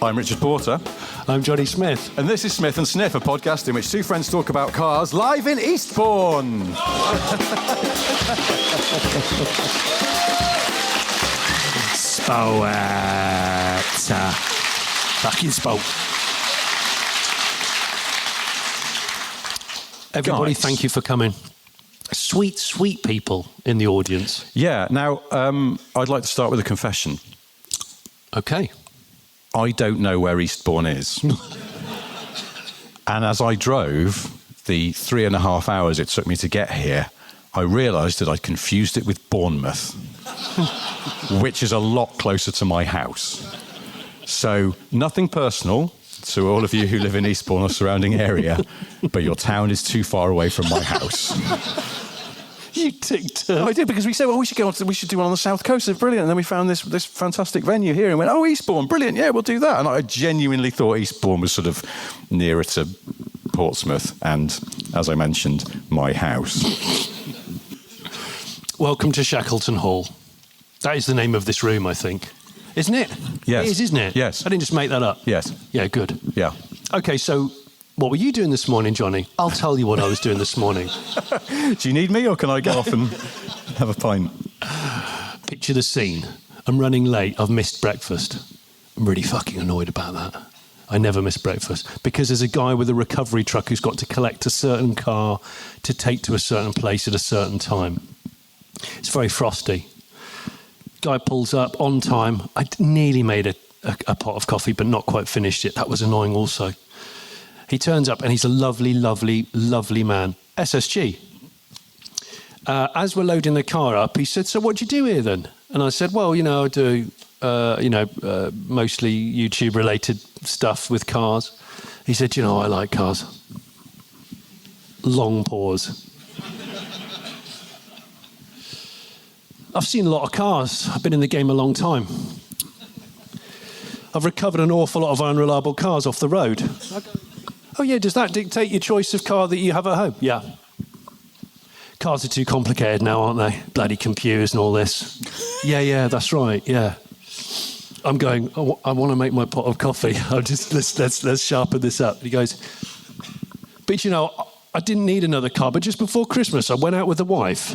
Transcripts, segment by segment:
I'm Richard Porter. I'm Jonny Smith. And this is Smith and Sniff, a podcast in which two friends talk about cars live in Eastbourne. Spoata. Fucking spout. Everybody, Guys. thank you for coming. Sweet, sweet people in the audience. Yeah, now, I'd like to start with a confession. Okay. I don't know where Eastbourne is. And as I drove the 3.5 hours it took me to get here, I realised that I'd confused it with Bournemouth, which is a lot closer to my house. So, nothing personal to all of you who live in Eastbourne or surrounding area, but your town is too far away from my house. You ticked her. I did, because we said, well, we should do one on the south coast. It's brilliant. And then we found this fantastic venue here and went, oh, Eastbourne, brilliant. Yeah, we'll do that. And I genuinely thought Eastbourne was sort of nearer to Portsmouth and, as I mentioned, my house. Welcome to Shackleton Hall. That is the name of this room, I think. Isn't it? Yes. It is, isn't it? Yes. I didn't just make that up. Yes. Yeah, good. Yeah. Okay, so what were you doing this morning, Jonny? I'll tell you what I was doing this morning. Do you need me, or can I go off and have a pint? Picture the scene. I'm running late. I've missed breakfast. I'm really fucking annoyed about that. I never miss breakfast because there's a guy with a recovery truck who's got to collect a certain car to take to a certain place at a certain time. It's very frosty. Guy pulls up on time. I nearly made a pot of coffee, but not quite finished it. That was annoying also. He turns up and he's a lovely, lovely, lovely man. SSG. As we're loading the car up, he said, so what do you do here then? And I said, well, I do, mostly YouTube-related stuff with cars. He said, I like cars. Long pause. I've seen a lot of cars. I've been in the game a long time. I've recovered an awful lot of unreliable cars off the road. Oh, yeah, does that dictate your choice of car that you have at home? Yeah. Cars are too complicated now, aren't they? Bloody computers and all this. Yeah, that's right, yeah. I'm going, I want to make my pot of coffee. Let's sharpen this up. And he goes, but I didn't need another car, but just before Christmas, I went out with the wife.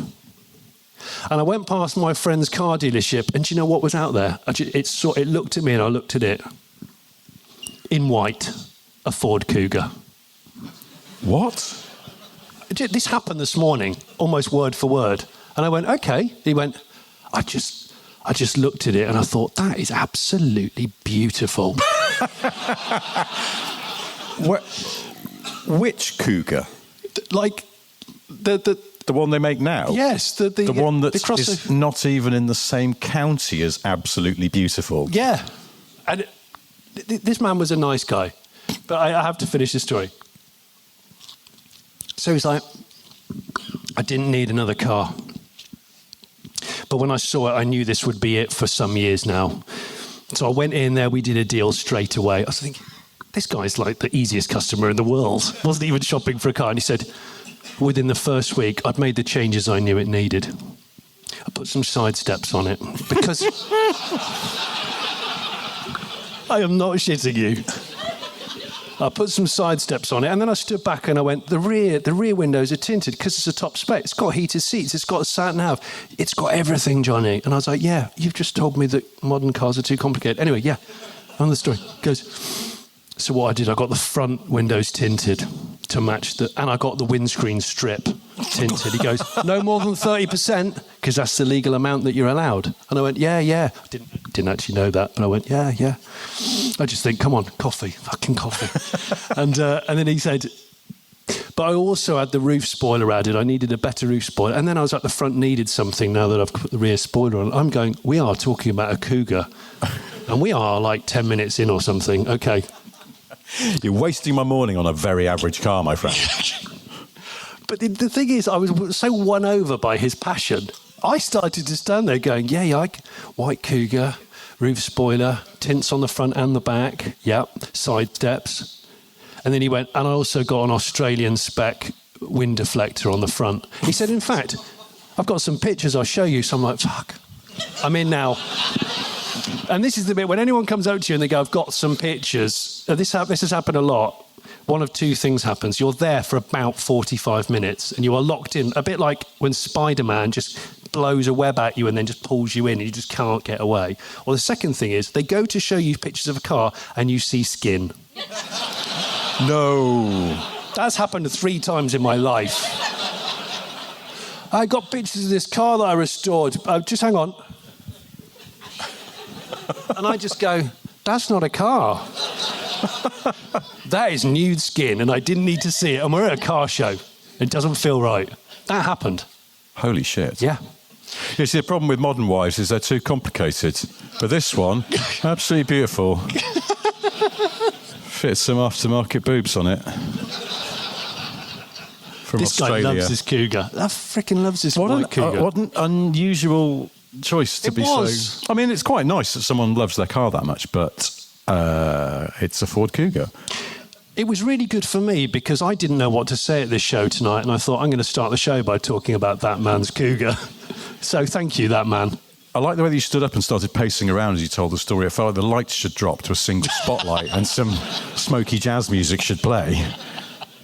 And I went past my friend's car dealership, and do you know what was out there? It looked at me, and I looked at it. In white, a Ford Cougar. What? This happened this morning, almost word for word. And I went, okay. He went, I just looked at it, and I thought, that is absolutely beautiful. Which Cougar? Like The one they make now? Yes. The one that is not even in the same county as absolutely beautiful. Yeah. And this man was a nice guy. But I have to finish the story. So he's like, I didn't need another car. But when I saw it, I knew this would be it for some years now. So I went in there, we did a deal straight away. I was thinking, this guy's like the easiest customer in the world. Wasn't even shopping for a car. And he said, within the first week, I'd made the changes I knew it needed. I put some side steps on it because I am not shitting you. I put some side steps on it, and then I stood back and I went, the rear windows are tinted because it's a top spec. It's got heated seats. It's got a sat-nav. It's got everything, Jonny. And I was like, yeah, you've just told me that modern cars are too complicated. Anyway, yeah, on the story. Goes, so what I did, I got the front windows tinted to match and I got the windscreen strip tinted. He goes, no more than 30%, because that's the legal amount that you're allowed. And I went, yeah. I didn't actually know that, but I went, yeah. I just think, come on, fucking coffee. and then he said, but I also had the roof spoiler added. I needed a better roof spoiler. And then I was like, the front needed something now that I've put the rear spoiler on. I'm going, we are talking about a Cougar. And we are like 10 minutes in or something. Okay. You're wasting my morning on a very average car, my friend. But the thing is, I was so won over by his passion. I started to stand there going, yeah, white Cougar, roof spoiler, tints on the front and the back, yep, side steps. And then he went, and I also got an Australian spec wind deflector on the front. He said, in fact, I've got some pictures I'll show you. So I'm like, fuck, I'm in now. And this is the bit when anyone comes up to you and they go, I've got some pictures. This has happened a lot. One of two things happens. You're there for about 45 minutes and you are locked in, a bit like when Spider-Man just blows a web at you and then just pulls you in and you just can't get away. Or the second thing is they go to show you pictures of a car and you see skin. No. That's happened 3 times in my life. I got pictures of this car that I restored. Just hang on. And I just go, that's not a car. That is nude skin, and I didn't need to see it. And we're at a car show. It doesn't feel right. That happened. Holy shit. Yeah. You see, the problem with modern wives is they're too complicated. But this one, absolutely beautiful. Fits some aftermarket boobs on it. From This Australia. guy loves this Cougar. I freaking loves this white Cougar. What an unusual choice to It be was. so... I mean, it's quite nice that someone loves their car that much, but it's a Ford Cougar. It was really good for me because I didn't know what to say at this show tonight, and I thought I'm going to start the show by talking about that man's Cougar. So thank you, that man. I like the way that you stood up and started pacing around as you told the story. It felt like the lights should drop to a single spotlight and some smoky jazz music should play.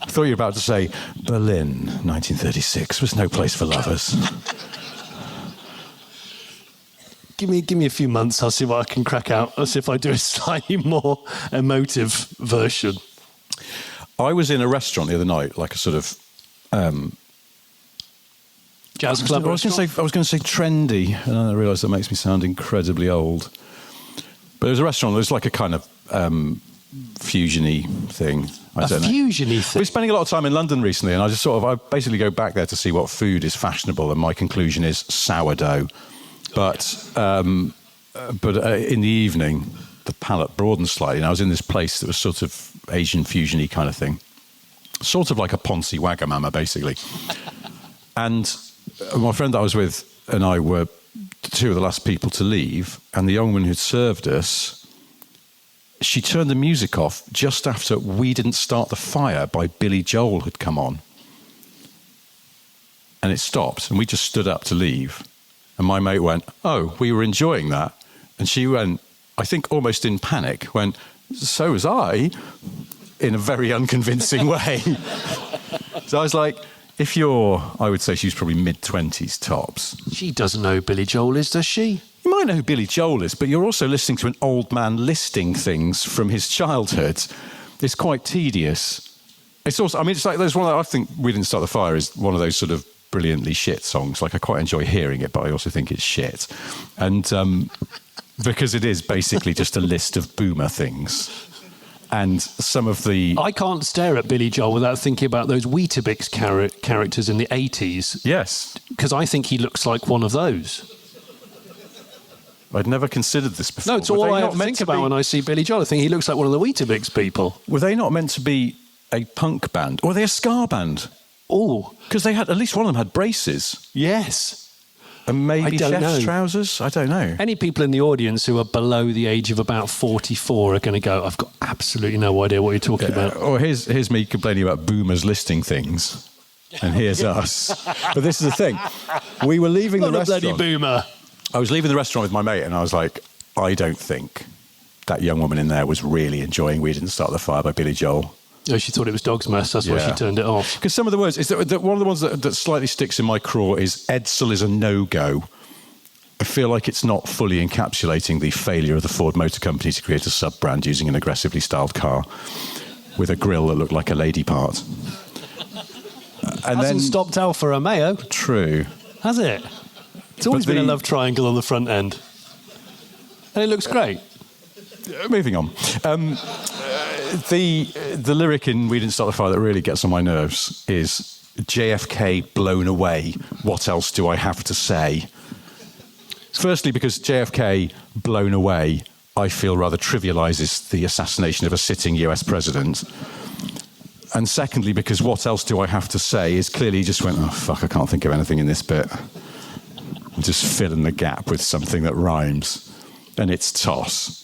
I thought you were about to say, Berlin, 1936, was no place for lovers. Give me a few months, I'll see what I can crack out. I'll see if I do a slightly more emotive version. I was in a restaurant the other night, like a sort of... Jazz club. I was going to say trendy, and then I realised that makes me sound incredibly old. But it was a restaurant. It was like a kind of fusiony thing. I don't know. Fusiony thing. We're spending a lot of time in London recently, and I basically go back there to see what food is fashionable, and my conclusion is sourdough. But in the evening, the palate broadened slightly, and I was in this place that was sort of Asian fusiony kind of thing, sort of like a Ponzi Wagamama, basically. And my friend that I was with and I were 2 of the last people to leave, and the young woman who'd served us, she turned the music off just after We Didn't Start the Fire by Billy Joel had come on. And it stopped, and we just stood up to leave. And my mate went, oh, we were enjoying that. And she went, I think almost in panic, went, so was I, in a very unconvincing way. So I was like... I would say she's probably mid-20s tops. She doesn't know who Billy Joel is, does she? You might know who Billy Joel is, but you're also listening to an old man listing things from his childhood. It's quite tedious. It's also, I mean, it's like there's one that I think We Didn't Start the Fire is one of those sort of brilliantly shit songs. Like, I quite enjoy hearing it, but I also think it's shit. And because it is basically just a list of boomer things. And some of the... I can't stare at Billy Joel without thinking about those Weetabix characters in the 80s. Yes. Because I think he looks like one of those. I'd never considered this before. No, it's all I think about when I see Billy Joel. I think he looks like one of the Weetabix people. Were they not meant to be a punk band? Or were they a ska band? Oh. Because they had, at least one of them had braces. Yes. And maybe chef's know. Trousers? I don't know. Any people in the audience who are below the age of about 44 are going to go, I've got absolutely no idea what you're talking about. Or here's me complaining about boomers listing things. And here's us. But this is the thing. We were leaving the restaurant. Not a bloody boomer. I was leaving the restaurant with my mate and I was like, I don't think that young woman in there was really enjoying We Didn't Start the Fire by Billy Joel. Oh, she thought it was Dog's Mess. That's why she turned it off. Because some of the words, one of the ones that slightly sticks in my craw is Edsel is a no-go. I feel like it's not fully encapsulating the failure of the Ford Motor Company to create a sub-brand using an aggressively styled car with a grille that looked like a lady part. And Hasn't stopped Alfa Romeo. True. Has it? It's always been a love triangle on the front end. And it looks great. Moving on. The lyric in We Didn't Start the Fire that really gets on my nerves is JFK blown away. What else do I have to say? Firstly, because JFK blown away, I feel rather trivialises the assassination of a sitting US president. And secondly, because what else do I have to say is clearly he just went, oh, fuck, I can't think of anything in this bit. I'll just fill in the gap with something that rhymes. And it's toss.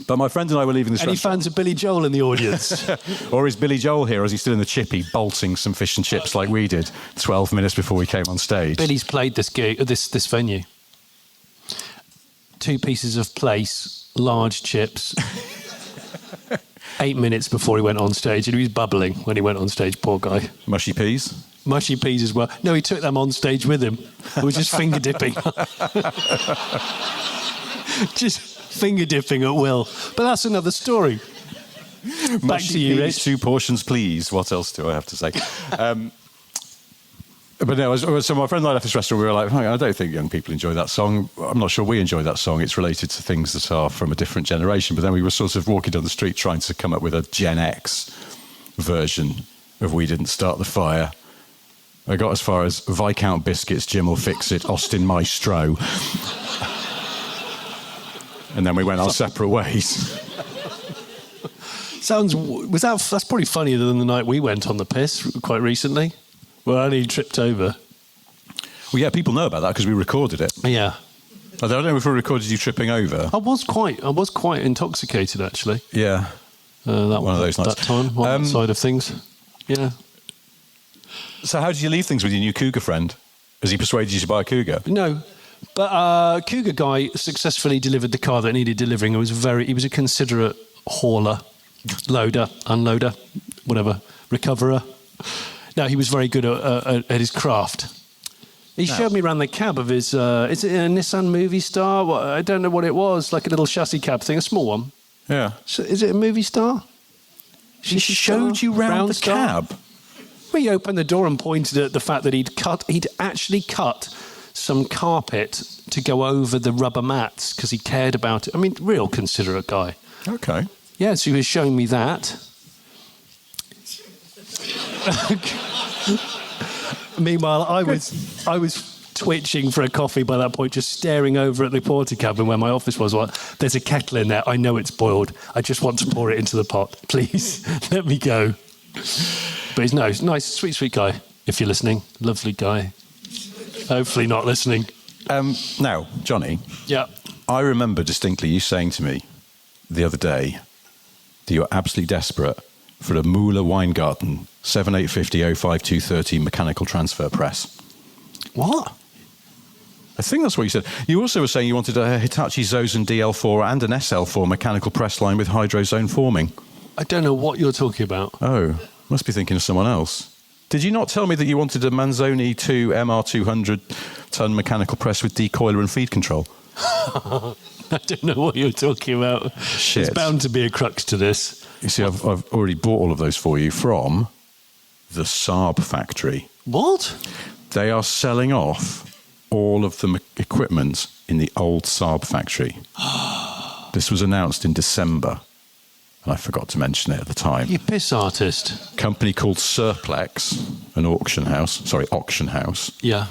But my friend and I were leaving this restaurant. Any fans of Billy Joel in the audience? Or is Billy Joel here, or is he still in the chippy, bolting some fish and chips like we did 12 minutes before we came on stage? Billy's played this venue. 2 pieces of plaice, large chips. 8 minutes before he went on stage, and he was bubbling when he went on stage, poor guy. Mushy peas? Mushy peas as well. No, he took them on stage with him. It was just finger dipping. Just finger dipping at will. But that's another story. Back Mushy to you, peas, Rich. 2 portions, please. What else do I have to say? But no, so my friend and I left this restaurant, we were like, I don't think young people enjoy that song. I'm not sure we enjoy that song. It's related to things that are from a different generation. But then we were sort of walking down the street trying to come up with a Gen X version of We Didn't Start the Fire. I got as far as Viscount Biscuits, Jim will fix it, Austin Maestro. And then we went our separate ways. That's probably funnier than the night we went on the piss quite recently. Well, I only tripped over. Well, yeah, people know about that because we recorded it. Yeah. I don't know if we recorded you tripping over. I was quite intoxicated, actually. Yeah. One of those nights. That time, on that side of things. Yeah. So how did you leave things with your new Cougar friend? Has he persuaded you to buy a Cougar? No. But Cougar guy successfully delivered the car that needed delivering. He was a considerate hauler, loader, unloader, whatever, recoverer. No, he was very good at his craft. He showed me around the cab of his, is it a Nissan Movie Star? I don't know what it was, like a little chassis cab thing, a small one. Yeah. So, is it a Movie Star? He showed you round the cab? Well, he opened the door and pointed at the fact that he'd actually cut some carpet to go over the rubber mats because he cared about it. I mean, real considerate guy. Okay. Yeah, so he was showing me that. Meanwhile, I was twitching for a coffee by that point, just staring over at the porter cabin where my office was. Well, there's a kettle in there. I know it's boiled. I just want to pour it into the pot. Please, let me go. But he's nice, sweet guy. If you're listening, lovely guy. Hopefully not listening. Now, Johnny. Yeah. I remember distinctly you saying to me the other day that you're absolutely desperate for a Müller Weingarten 7850 05230 mechanical transfer press. What? I think that's what you said. You also were saying you wanted a Hitachi Zosen DL4 and an SL4 mechanical press line with hydrozone forming. I don't know what you're talking about. Oh, must be thinking of someone else. Did you not tell me that you wanted a Manzoni 2 MR200 ton mechanical press with decoiler and feed control? I don't know what you're talking about. Shit. There's bound to be a crux to this. You see, I've already bought all of those for you from the Saab factory. What? They are selling off all of the equipment in the old Saab factory. This was announced in December, and I forgot to mention it at the time. You piss artist. Company called Surplex, an auction house, Yeah.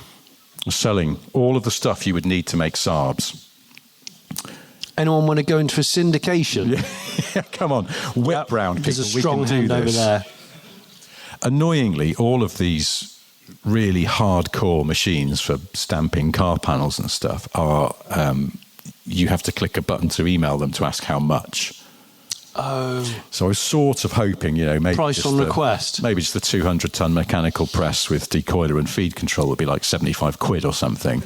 was selling all of the stuff you would need to make Saabs. Anyone want to go into a syndication? Yeah, come on, whip round people. There's a strong we can hand do over this. there. Annoyingly, all of these really hardcore machines for stamping car panels and stuff are, you have to click a button to email them to ask how much. Oh. So I was sort of hoping, maybe Price on request. Maybe just the 200-ton mechanical press with decoiler and feed control would be like 75 quid or something.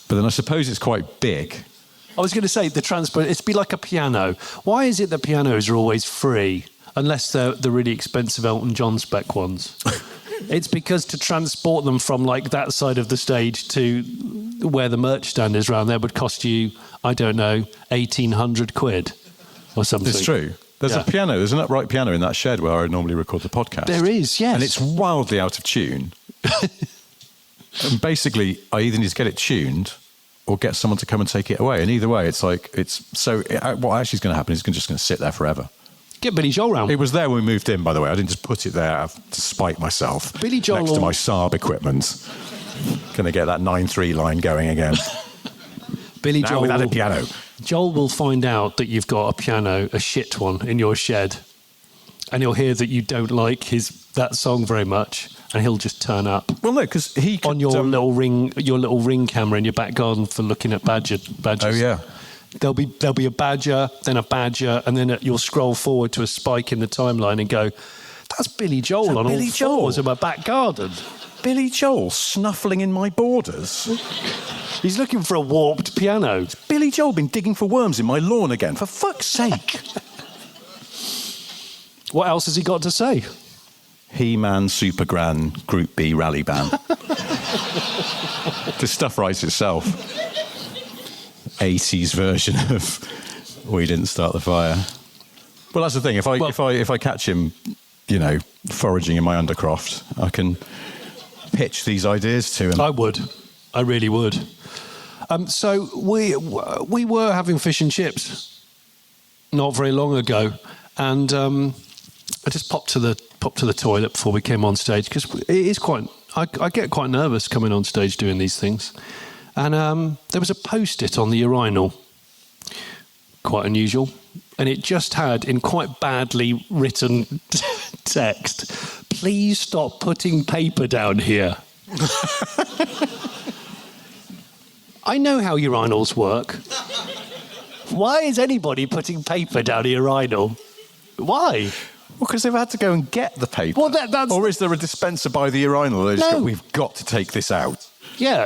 But then I suppose it's quite big. I was going to say the transport, it'd be like a piano. Why is it that pianos are always free, unless they're the really expensive Elton John spec ones? It's because to transport them from like that side of the stage to where the merch stand is round there would cost you, I don't know, 1,800 quid or something. It's true. There's a piano, there's an upright piano in that shed where I normally record the podcast. There is, yes. And it's wildly out of tune. And basically, I either need to get it tuned or get someone to come and take it away. And either way, what actually is going to happen is it's just going to sit there forever. Get Billy Joel round. It was there when we moved in, by the way. I didn't just put it there to spite myself. Billy Joel next to my Saab equipment. Going to get that 9-3 line going again. Billy now Joel without a piano. Joel will find out that you've got a piano, a shit one, in your shed. And he'll hear that you don't like that song very much. And he'll just turn up. Well, no, because he could, on your little ring camera in your back garden for looking at badgers. Oh yeah, there'll be a badger, then a badger, and then you'll scroll forward to a spike in the timeline and go, "That's Billy Joel on all fours in my back garden." Billy Joel snuffling in my borders. He's looking for a warped piano. Billy Joel been digging for worms in my lawn again, for fuck's sake. What else has he got to say? He-Man, Super Gran, Group B rally band. This stuff writes itself. 80s version of We Didn't Start the Fire. Well, that's the thing. If I catch him, foraging in my undercroft, I can pitch these ideas to him. I would. I really would. So we were having fish and chips not very long ago, and I just popped to the toilet before we came on stage because it is quite. I get quite nervous coming on stage doing these things, and there was a post-it on the urinal, quite unusual, and it just had in quite badly written text, "Please stop putting paper down here." I know how urinals work. Why is anybody putting paper down a urinal? Why? Well, because they've had to go and get the paper. Well, that's... Or is there a dispenser by the urinal? No. We've got to take this out. Yeah.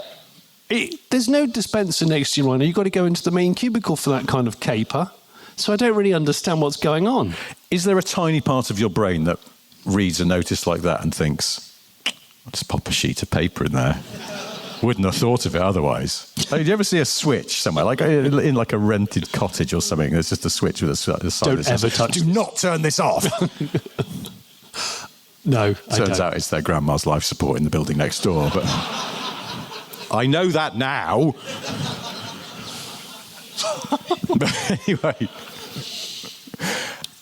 There's no dispenser next to your urinal. You've got to go into the main cubicle for that kind of caper. So I don't really understand what's going on. Is there a tiny part of your brain that reads a notice like that and thinks, I'll just pop a sheet of paper in there? Wouldn't have thought of it otherwise. Did you ever see a switch somewhere, like in like a rented cottage or something? There's just a switch with a sign that says, ever touch "Do not turn this off." No, Turns out it's their grandma's life support in the building next door. But I know that now. But anyway.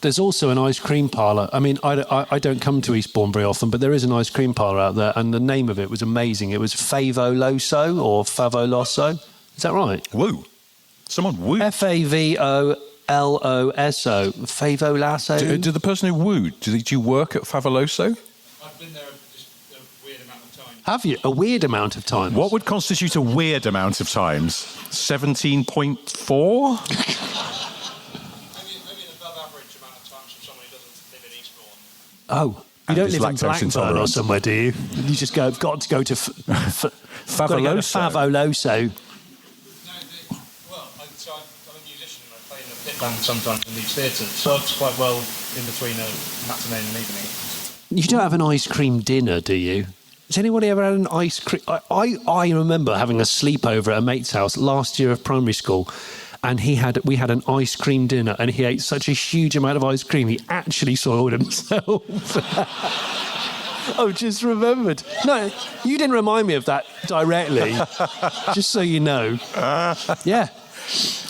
There's also an ice cream parlour. I mean, I don't come to Eastbourne very often, but there is an ice cream parlour out there, and the name of it was amazing. It was Favoloso or Favoloso. Is that right? Woo. Someone woo. Favoloso. Favolasso. Do the person who wooed, did you work at Favoloso? I've been there just a weird amount of time. Have you? A weird amount of times? What would constitute a weird amount of times? 17.4? Oh, you don't live in Blackburn or somewhere, do you? You just got to go to Favoloso. Favoloso. Well, I'm a musician and I play in the pit band sometimes in these theatres, so it's quite well in between a matinee and an evening. You don't have an ice cream dinner, do you? Has anybody ever had an ice cream? I remember having a sleepover at a mate's house last year of primary school, and we had an ice cream dinner, and he ate such a huge amount of ice cream he actually soiled himself. I've just remembered. No, you didn't remind me of that directly, just so you know. Yeah,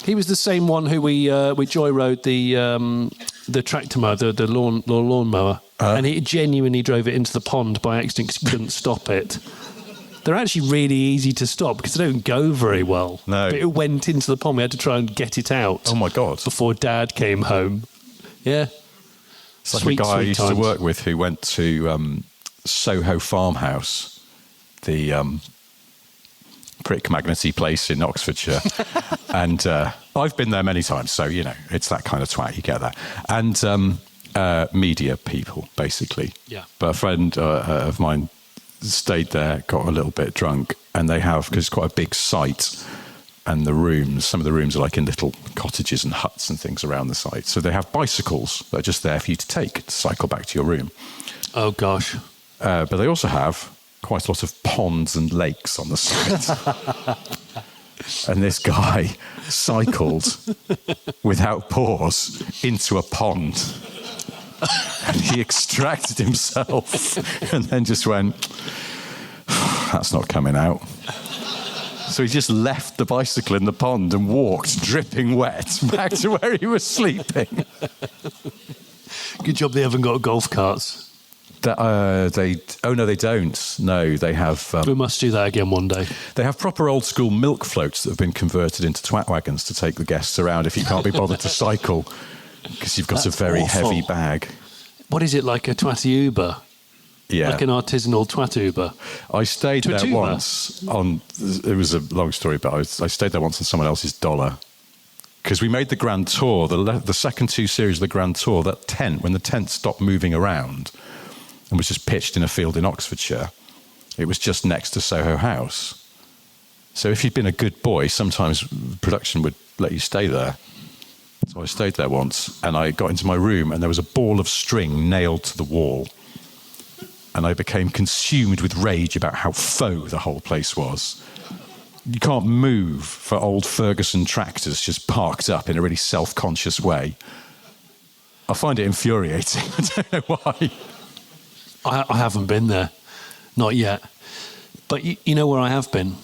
he was the same one who we joyrode the tractor mower, the lawn mower, and he genuinely drove it into the pond by accident because he couldn't stop it. They're actually really easy to stop because they don't go very well. No. But it went into the pond. We had to try and get it out. Oh, my God. Before Dad came home. Yeah. It's like a guy I used to work with who went to Soho Farmhouse, the prick magnety place in Oxfordshire. And I've been there many times, so, it's that kind of twat. You get that. And media people, basically. Yeah. But a friend of mine stayed there, got a little bit drunk, and they have, because it's quite a big site, and some of the rooms are like in little cottages and huts and things around the site. So they have bicycles that are just there for you to take to cycle back to your room. Oh, gosh. But they also have quite a lot of ponds and lakes on the site. And this guy cycled without pause into a pond. And he extracted himself and then just went, that's not coming out. So he just left the bicycle in the pond and walked, dripping wet, back to where he was sleeping. Good job they haven't got golf carts. No, they don't. No, they have... we must do that again one day. They have proper old-school milk floats that have been converted into twat wagons to take the guests around if you can't be bothered to cycle. Because you've got a very heavy bag. What is it, like a twat Uber? Yeah. Like an artisanal twat Uber? I stayed there once on... It was a long story, but I stayed there once on someone else's dollar. Because we made the Grand Tour, the second two series of the Grand Tour, that tent, when the tent stopped moving around and was just pitched in a field in Oxfordshire, It was just next to Soho House. So if you'd been a good boy, sometimes production would let you stay there. So I stayed there once, and I got into my room, and there was a ball of string nailed to the wall. And I became consumed with rage about how faux the whole place was. You can't move for old Ferguson tractors just parked up in a really self-conscious way. I find it infuriating. I don't know why. I haven't been there. Not yet. But you know where I have been?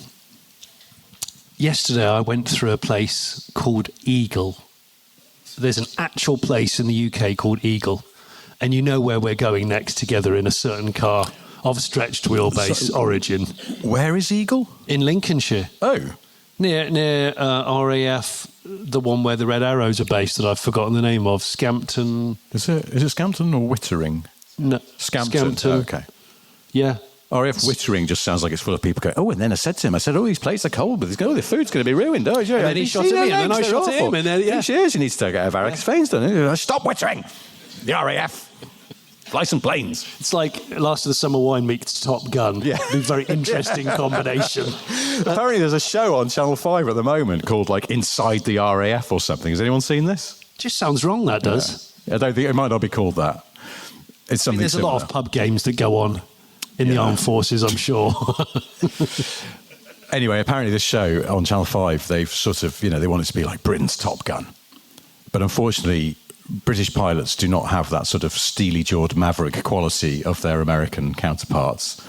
Yesterday I went through a place called Eagle. There's an actual place in the UK called Eagle. And you know where we're going next together in a certain car of stretched wheelbase origin. Where is Eagle? In Lincolnshire. Oh. Near RAF, the one where the Red Arrows are based that I've forgotten the name of. Scampton. Is it Scampton or Wittering? No. Scampton. Oh, okay. Yeah. RAF Wittering just sounds like it's full of people going, oh, and then I said to him, these plates are cold, but the food's going to be ruined. Oh, yeah. And then he shot at me, and then I shot at him. And then, yeah. Cheers, you need to take out varicose veins, don't you? Stop Wittering! The RAF. Fly some planes. It's like Last of the Summer Wine meets Top Gun. Yeah. A very interesting combination. Apparently there's a show on Channel 5 at the moment called, like, Inside the RAF or something. Has anyone seen this? Just sounds wrong, that does. Yeah. I don't think it might not be called that. It's something there's similar. A lot of pub games that go on in the armed forces, I'm sure. Anyway, apparently this show on Channel 5, they've sort of, they want it to be like Britain's Top Gun. But unfortunately, British pilots do not have that sort of steely-jawed maverick quality of their American counterparts.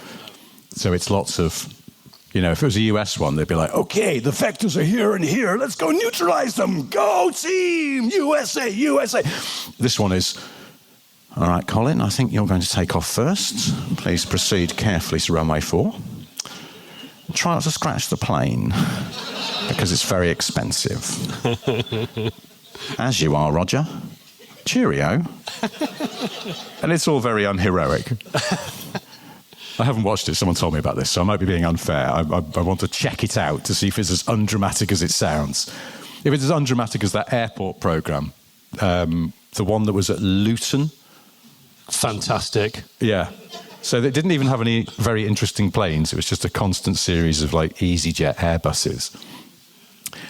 So it's lots of, if it was a US one, they'd be like, okay, the vectors are here and here. Let's go neutralize them. Go team, USA, USA. This one is, all right, Colin, I think you're going to take off first. Please proceed carefully to runway 4. Try not to scratch the plane because it's very expensive. As you are, Roger. Cheerio. And it's all very unheroic. I haven't watched it. Someone told me about this, so I might be being unfair. I want to check it out to see if it's as undramatic as it sounds. If it's as undramatic as that airport programme, the one that was at Luton. Fantastic. Yeah. So they didn't even have any very interesting planes. It was just a constant series of, like, EasyJet Airbuses.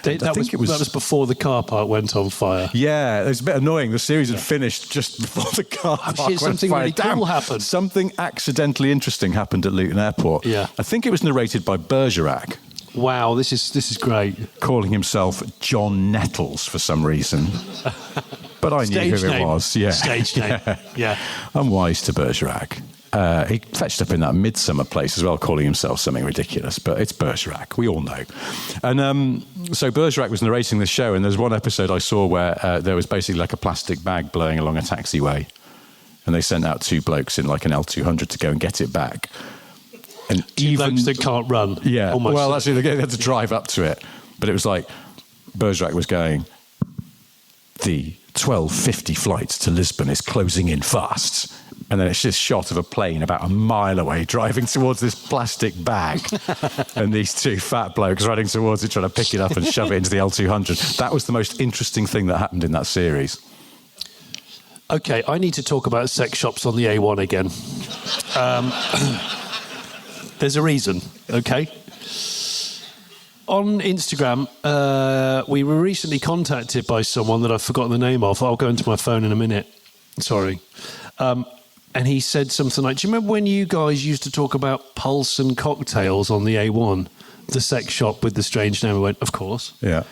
That was before the car park went on fire. Yeah, it was a bit annoying. The series had finished just before the car park went on fire. Something really cool happened. Something accidentally interesting happened at Luton Airport. Yeah. I think it was narrated by Bergerac. Wow, this is great. Calling himself John Nettles for some reason. But I knew who it was. Yeah. Stage name. Yeah. I'm wise to Bergerac. He fetched up in that Midsummer place as well, calling himself something ridiculous, but it's Bergerac, we all know. And so Bergerac was narrating this show, and there's one episode I saw where there was basically like a plastic bag blowing along a taxiway, and they sent out 2 blokes in like an L200 to go and get it back. And Two blokes that can't run. Yeah, almost. well, actually, they had to drive up to it, but it was like Bergerac was going, the 12:50 flight to Lisbon is closing in fast. And then it's this shot of a plane about a mile away driving towards this plastic bag. And these 2 fat blokes running towards it, trying to pick it up and shove it into the L200. That was the most interesting thing that happened in that series. Okay, I need to talk about sex shops on the A1 again. There's a reason, okay? On Instagram, we were recently contacted by someone that I've forgotten the name of. I'll go into my phone in a minute. Sorry. And he said something like, do you remember when you guys used to talk about Pulse and cocktails on the A1? The sex shop with the strange name? I went, of course. Yeah.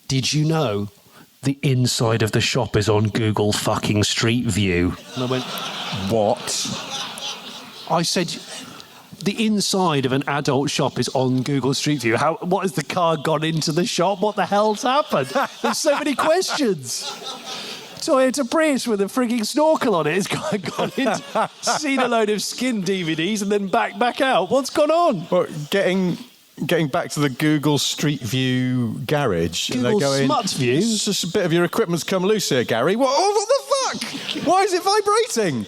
Did you know the inside of the shop is on Google fucking Street View? And I went, what? I said, the inside of an adult shop is on Google Street View. What has the car gone into the shop? What the hell's happened? There's so many questions. Toyota Prius with a frigging snorkel on it. It's gone in, seen a load of Skin DVDs and then back out. What's gone on? Well, getting back to the Google Street View garage. Google and they're going, Smut View? Just a bit of your equipment's come loose here, Gary. What the fuck? Why is it vibrating?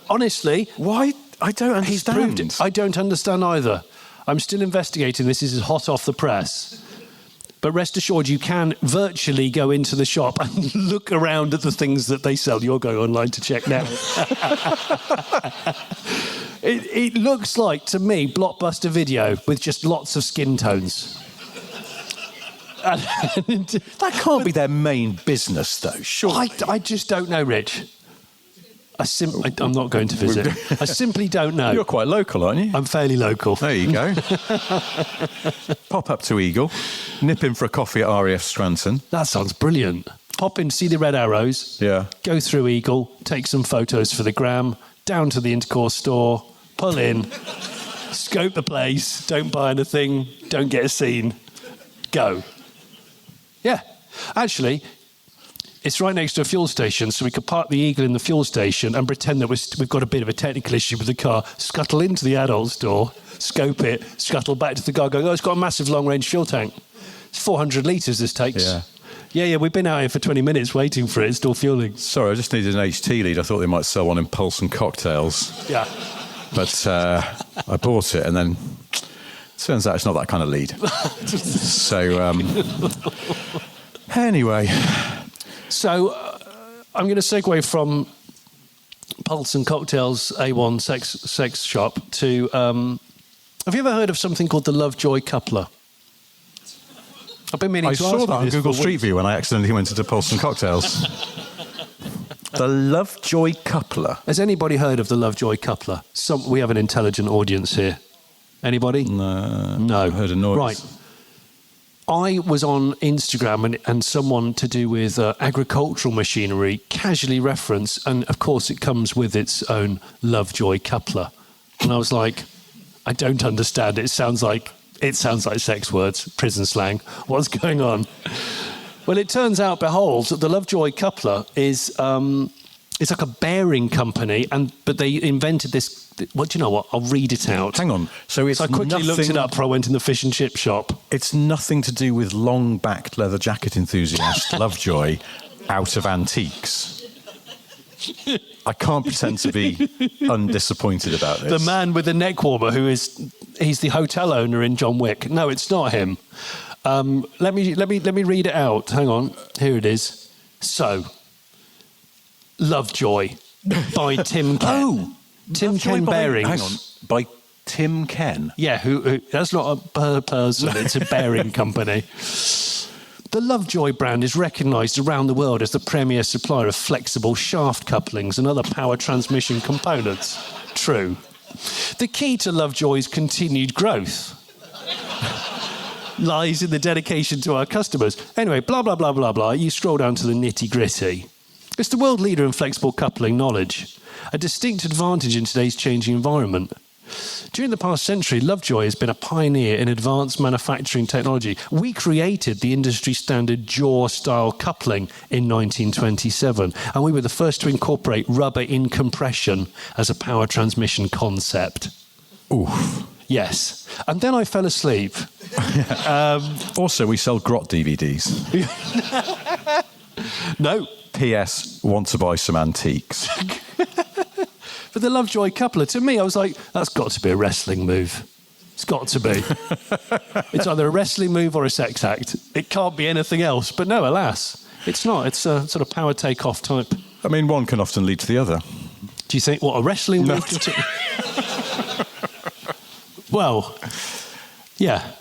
Honestly. Why? I don't understand. He's proved it. I don't understand either. I'm still investigating this. This is hot off the press. But rest assured, you can virtually go into the shop and look around at the things that they sell. You're going online to check now. It looks like, to me, Blockbuster Video with just lots of skin tones. That can't be their main business, though, sure. I just don't know, Rich. I'm not going to visit. I simply don't know. You're quite local, aren't you? I'm fairly local. There you go. Pop up to Eagle, nip in for a coffee at RAF Scranton. That sounds brilliant. Pop in, see the red arrows. Yeah. Go through Eagle, take some photos for the gram, down to the Intercourse store, pull in, scope the place, don't buy anything, don't get a scene, go. Yeah. Actually, it's right next to a fuel station, so we could park the Eagle in the fuel station and pretend that we've got a bit of a technical issue with the car, scuttle into the adult store, scope it, scuttle back to the car, going, it's got a massive long-range fuel tank. It's 400 litres this takes. Yeah. Yeah, we've been out here for 20 minutes waiting for it, still fueling. Sorry, I just needed an HT lead. I thought they might sell one in Pulse and Cocktails. Yeah. But I bought it, and then turns out it's not that kind of lead. So, anyway. So, I'm going to segue from Pulse and Cocktails A1 sex shop to... have you ever heard of something called the Lovejoy Coupler? I've been meaning to ask I saw that you on this Google for Street weeks. View when I accidentally went into Pulse and Cocktails. The Lovejoy Coupler. Has anybody heard of the Lovejoy Coupler? We have an intelligent audience here. Anybody? No. I've heard a noise. Right. I was on Instagram and someone to do with agricultural machinery casually referenced, and of course it comes with its own Lovejoy coupler. And I was like, I don't understand. It sounds like sex words, prison slang. What's going on? Well, it turns out, behold, that the Lovejoy coupler is it's like a bearing company, but they invented this. Well, do you know what? I'll read it out. Hang on. So I quickly looked it up before I went in the fish and chip shop. It's nothing to do with long-backed leather jacket enthusiast Lovejoy out of antiques. I can't pretend to be undisappointed about this. The man with the neck warmer he's the hotel owner in John Wick. No, it's not him. Let me read it out. Hang on. Here it is. So, Lovejoy by Tim Ken. Oh! Tim Lovejoy Ken Bearings. Hang on. By Tim Ken? Yeah, who that's not a person, it's a bearing company. The Lovejoy brand is recognised around the world as the premier supplier of flexible shaft couplings and other power transmission components. True. The key to Lovejoy's continued growth lies in the dedication to our customers. Anyway, blah, blah, blah, blah, blah. You scroll down to the nitty-gritty. It's the world leader in flexible coupling knowledge, a distinct advantage in today's changing environment. During the past century, Lovejoy has been a pioneer in advanced manufacturing technology. We created the industry standard jaw-style coupling in 1927, and we were the first to incorporate rubber in compression as a power transmission concept. Oof. Yes. And then I fell asleep. Also, we sell Grot DVDs. No. P.S. Want to buy some antiques. But the Lovejoy coupler, to me, I was like, that's got to be a wrestling move. It's got to be. It's either a wrestling move or a sex act. It can't be anything else. But no, alas, it's not. It's a sort of power take-off type. I mean, one can often lead to the other. Do you think, what, a wrestling move? Well, yeah.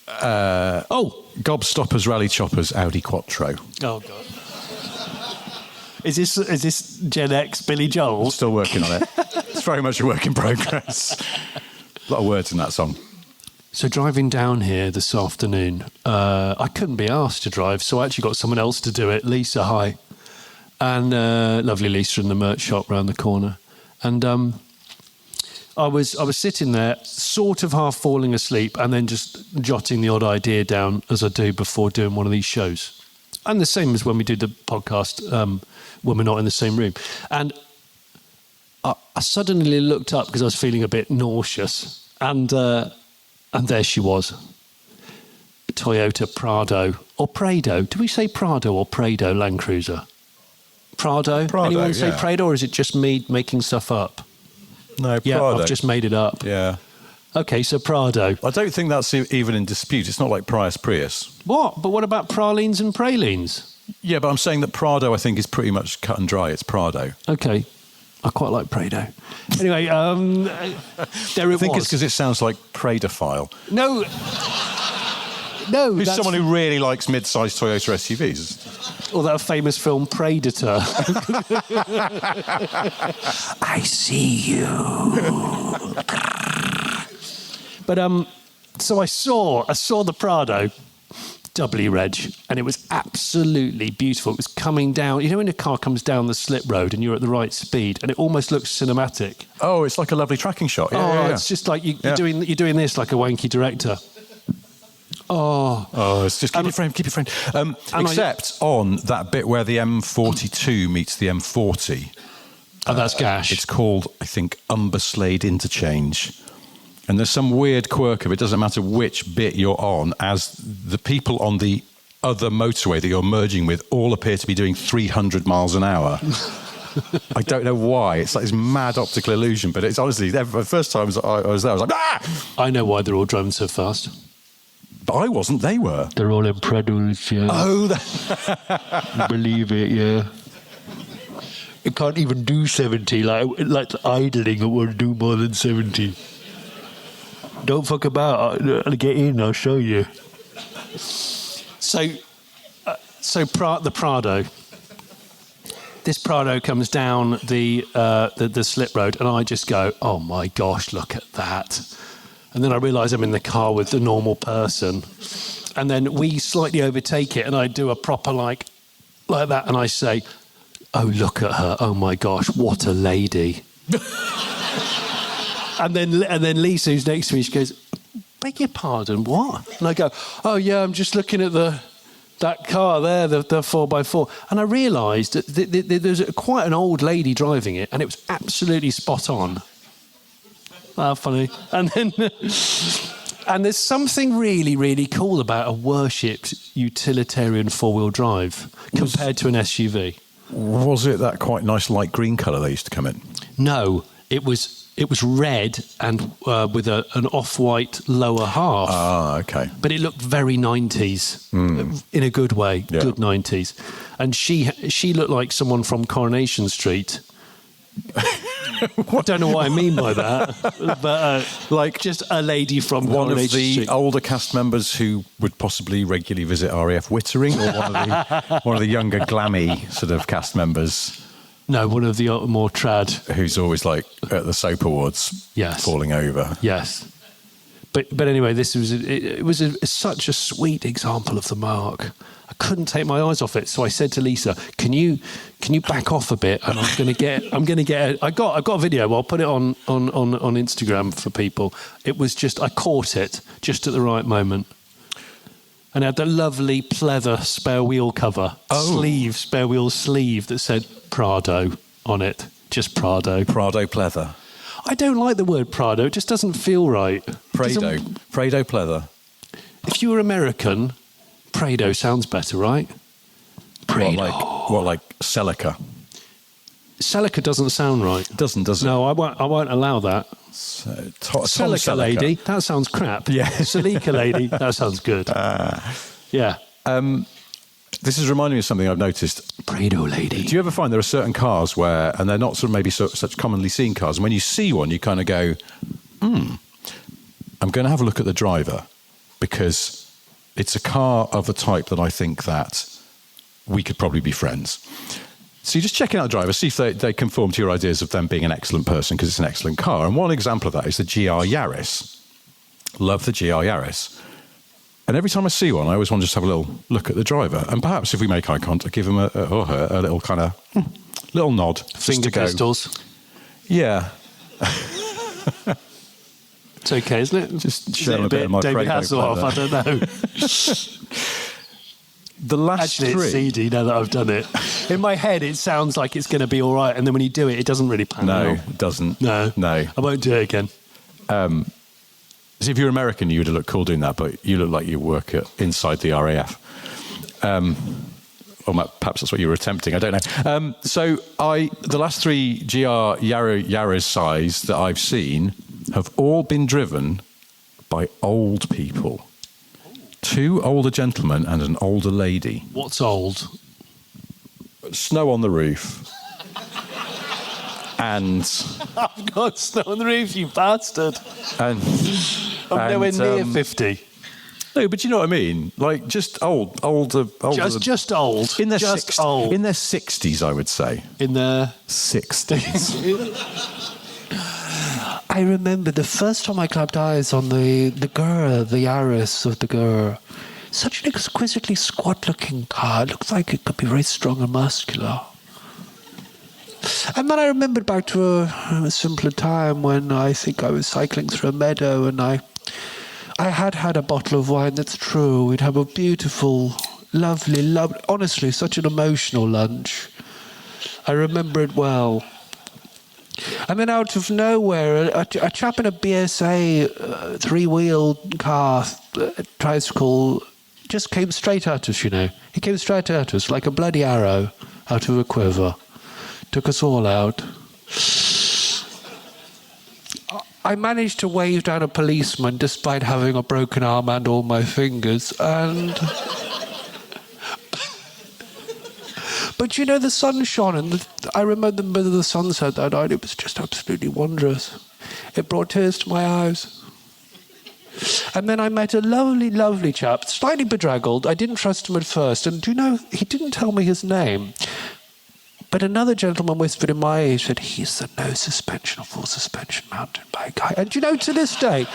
Gobstoppers, Rally Choppers, Audi Quattro. Oh, God. Is this Gen X Billy Joel? Still working on it. It's very much a work in progress. A lot of words in that song. So driving down here this afternoon, I couldn't be asked to drive, so I actually got someone else to do it. Lisa, hi. And lovely Lisa in the merch shop round the corner. And I was sitting there, sort of half falling asleep, and then just jotting the odd idea down as I do before doing one of these shows. And the same as when we do the podcast when we're not in the same room. And I suddenly looked up because I was feeling a bit nauseous. And there she was. Toyota Prado. Or Prado. Do we say Prado or Prado Land Cruiser? Prado? Anyone say Prado, or is it just me making stuff up? No, Yeah, Prado. I've just made it up. Yeah. Okay, so Prado. I don't think that's even in dispute. It's not like Prius. What? But what about pralines and pralines? Yeah, but I'm saying that Prado, I think, is pretty much cut and dry. It's Prado. Okay. I quite like Prado. Anyway, there it was. I think it's because it sounds like Pradophile. No. No, Who's that's someone who really likes mid-sized Toyota SUVs? or that famous film Predator. I see you. But so I saw the Prado, doubly reg, and it was absolutely beautiful. It was coming down. You know when a car comes down the slip road and you're at the right speed, and it almost looks cinematic. Oh, it's like a lovely tracking shot. Yeah, It's just like you're doing this like a wanky director. Oh, it's just keep your frame. Except on that bit where the M42 meets the M40. Oh, that's gash. It's called, I think, Umberslade Interchange. And there's some weird quirk of it. Doesn't matter which bit you're on, as the people on the other motorway that you're merging with all appear to be doing 300 miles an hour. I don't know why. It's like this mad optical illusion, but it's honestly, the first time I was there, I was like, ah! I know why they're all driving so fast. But I wasn't, they were. They're all in Prados, yeah. Oh, believe it, yeah. It can't even do 70. Like idling, it won't do more than 70. Don't fuck about. I'll get in, I'll show you. So the Prado. This Prado comes down the slip road, and I just go, oh my gosh, look at that. And then I realise I'm in the car with the normal person. And then we slightly overtake it, and I do a proper like that, and I say, oh, look at her. Oh, my gosh, what a lady. and then Lisa, who's next to me, she goes, beg your pardon, what? And I go, oh, yeah, I'm just looking at that car there, the 4x4. And I realised that there's quite an old lady driving it, and it was absolutely spot on. Funny. And then, and there's something really, really cool about a worshipped utilitarian four-wheel drive compared to an SUV. was it that quite nice light green colour they used to come in? No, it was red and with an off-white lower half. Ah, okay. But it looked very 90s in a good way, Yeah. good 90s. And she looked like someone from Coronation Street. I don't know what I mean by that, but like just a lady from One of Coronation the Street. older cast members who would possibly regularly visit RAF Wittering, or one of the younger glammy sort of cast members. No, one of the more trad. Who's always like at the soap awards, Yes. falling over. Yes, but anyway, this was it was such a sweet example of the mark. I couldn't take my eyes off it, so I said to Lisa, "Can you back off a bit?" And I'm going to get. I've got a video. I'll put it on Instagram for people. It was just I caught it just at the right moment, and it had the lovely pleather spare wheel cover spare wheel sleeve that said Prado on it. Just Prado. Prado pleather. I don't like the word Prado. It just doesn't feel right. Prado pleather. If you were American, Prado sounds better, right? Prado. What like Celica? Celica doesn't sound right. Does it? No, I won't allow that. Tom Celica lady, that sounds crap. Yeah. Celica lady, that sounds good. Yeah. This is reminding me of something I've noticed. Prado lady. Do you ever find there are certain cars where, and they're not sort of maybe such commonly seen cars, and when you see one, you kind of go, I'm going to have a look at the driver, because it's a car of the type that I think that we could probably be friends. So you just check out the driver, see if they conform to your ideas of them being an excellent person, because it's an excellent car. And one example of that is the GR Yaris. Love the GR Yaris. And every time I see one, I always want to just have a little look at the driver. And perhaps if we make eye contact, give him or her a little kind of little nod. Finger pistols. Yeah. It's okay, isn't it? Just show them a bit of my David Prado Hasselhoff, I don't know. The last Actually, three. it's seedy now that I've done it. In my head, it sounds like it's going to be all right. And then when you do it, it doesn't really pan out. No, it doesn't. No. No. I won't do it again. So if you're American, you would look cool doing that, but you look like you work inside the RAF. Or perhaps that's what you were attempting. I don't know. So the last three GR Yaris size that I've seen have all been driven by old people. 2 older gentlemen and an older lady. What's old? Snow on the roof. And I've got snow on the roof, you bastard. and I'm nowhere near 50. No, but you know what I mean. Like just older. Just old. In their just old. In their 60s, I would say. In their 60s. I remember the first time I clapped eyes on the Yaris of the Gur. Such an exquisitely squat-looking car. It looks like it could be very strong and muscular. And then I remembered back to a simpler time when I think I was cycling through a meadow and I had a bottle of wine, that's true. We'd have a beautiful, lovely, honestly, such an emotional lunch. I remember it well. And then out of nowhere, a chap in a BSA three-wheeled car, tricycle, just came straight at us, you know. He came straight at us like a bloody arrow out of a quiver. Took us all out. I managed to wave down a policeman despite having a broken arm and all my fingers, and... But you know, the sun shone, and I remember the sunset that night. It was just absolutely wondrous. It brought tears to my eyes. And then I met a lovely, lovely chap, slightly bedraggled. I didn't trust him at first, and do you know, he didn't tell me his name. But another gentleman whispered in my ear, said, he's the no suspension or full suspension mountain bike guy. And you know, to this day,